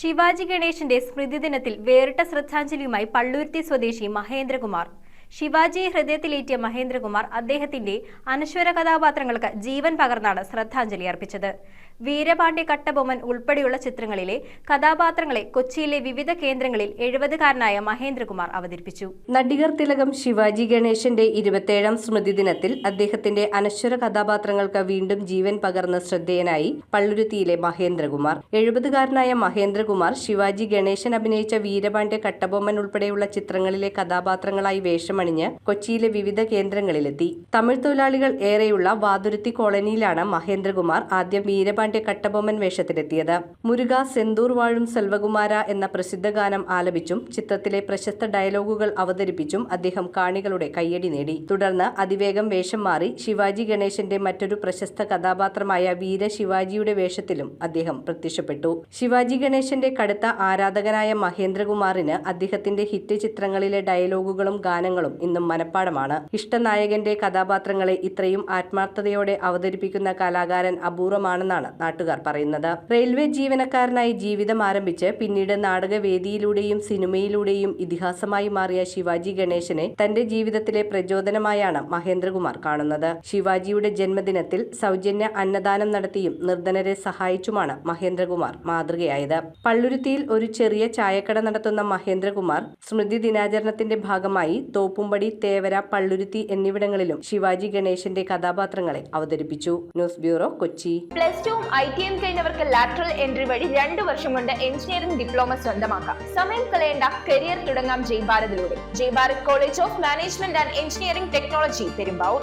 ശിവാജി ഗണേശന്റെ സ്മൃതിദിനത്തിൽ വേറിട്ട ശ്രദ്ധാഞ്ജലിയുമായി പള്ളുരുത്തി സ്വദേശി മഹേന്ദ്രകുമാർ. ശിവാജിയെ ഹൃദയത്തിലേറ്റിയ മഹേന്ദ്രകുമാർ അദ്ദേഹത്തിന്റെ അനശ്വര കഥാപാത്രങ്ങൾക്ക് ജീവൻ പകർന്നാണ് ശ്രദ്ധാഞ്ജലി അർപ്പിച്ചത്. വീരപാണ്ഡ്യ കട്ടബൊമ്മൻ ഉൾപ്പെടെയുള്ള ചിത്രങ്ങളിലെ കഥാപാത്രങ്ങളെ കൊച്ചിയിലെ വിവിധ കേന്ദ്രങ്ങളിൽ 70-കാരനായ മഹേന്ദ്രകുമാർ അവതരിപ്പിച്ചു. നടികർ തിലകം ശിവാജി ഗണേശന്റെ 27ാം സ്മൃതി ദിനത്തിൽ അദ്ദേഹത്തിന്റെ അനശ്വര കഥാപാത്രങ്ങൾക്ക് വീണ്ടും ജീവൻ പകർന്ന് ശ്രദ്ധേയനായി പള്ളുരുത്തിയിലെ മഹേന്ദ്രകുമാർ. 70-കാരനായ മഹേന്ദ്രകുമാർ ശിവാജി ഗണേശൻ അഭിനയിച്ച വീരപാണ്ഡ്യ കട്ടബൊമ്മൻ ഉൾപ്പെടെയുള്ള ചിത്രങ്ങളിലെ കഥാപാത്രങ്ങളായി വേഷമണിഞ്ഞ് കൊച്ചിയിലെ വിവിധ കേന്ദ്രങ്ങളിലെത്തി. തമിഴ് തൊഴിലാളികൾ ഏറെയുള്ള വാതുരുത്തി കോളനിയിലാണ് മഹേന്ദ്രകുമാർ ആദ്യം വീരപാണ്ഡ്യ കട്ടബൊമ്മൻ വേഷത്തിലെത്തിയത്. മുരുക സെന്തൂർ വാഴും സെൽവകുമാര എന്ന പ്രസിദ്ധ ഗാനം ആലപിച്ചും ചിത്രത്തിലെ പ്രശസ്ത ഡയലോഗുകൾ അവതരിപ്പിച്ചും അദ്ദേഹം കാണികളുടെ കയ്യടി നേടി. തുടർന്ന് അതിവേഗം വേഷം മാറി ശിവാജി ഗണേശന്റെ മറ്റൊരു പ്രശസ്ത കഥാപാത്രമായ വീര ശിവാജിയുടെ വേഷത്തിലും അദ്ദേഹം പ്രത്യക്ഷപ്പെട്ടു. ശിവാജി ഗണേശന്റെ കടുത്ത ആരാധകനായ മഹേന്ദ്രകുമാറിന് അദ്ദേഹത്തിന്റെ ഹിറ്റ് ചിത്രങ്ങളിലെ ഡയലോഗുകളും ഗാനങ്ങളും ഇന്നും മനഃപ്പാടമാണ്. ഇഷ്ടനായകന്റെ കഥാപാത്രങ്ങളെ ഇത്രയും ആത്മാർത്ഥതയോടെ അവതരിപ്പിക്കുന്ന കലാകാരൻ അപൂർവമാണെന്നാണ് നാട്ടുകാർ പറയുന്നത്. റെയിൽവേ ജീവനക്കാരനായി ജീവിതം ആരംഭിച്ച് പിന്നീട് നാടകവേദിയിലൂടെയും സിനിമയിലൂടെയും ഇതിഹാസമായി മാറിയ ശിവാജി ഗണേശനെ തന്റെ ജീവിതത്തിലെ പ്രചോദനമായാണ് മഹേന്ദ്രകുമാർ കാണുന്നത്. ശിവാജിയുടെ ജന്മദിനത്തിൽ സൗജന്യ അന്നദാനം നടത്തിയും നിർധനരെ സഹായിച്ചുമാണ് മഹേന്ദ്രകുമാർ മാതൃകയായത്. പള്ളുരുത്തിയിൽ ഒരു ചെറിയ ചായക്കട നടത്തുന്ന മഹേന്ദ്രകുമാർ സ്മൃതി ദിനാചരണത്തിന്റെ ഭാഗമായി തോപ്പുംപടി, തേവര, പള്ളുരുത്തി എന്നിവിടങ്ങളിലും ശിവാജി ഗണേശന്റെ കഥാപാത്രങ്ങളെ അവതരിപ്പിച്ചു. News bureau, Kochi. +2 ITM കഴിഞ്ഞവർക്ക് ലാറ്ററൽ എൻട്രി വഴി 2 വർഷം കൊണ്ട് എഞ്ചിനീയറിംഗ് ഡിപ്ലോമ സ്വന്തമാക്കാം. സമയം കളയേണ്ട, കരിയർ തുടങ്ങാം ജയ് ഭാരതിലൂടെ. Jai Bharat college of management and engineering technology, Perumbavoor.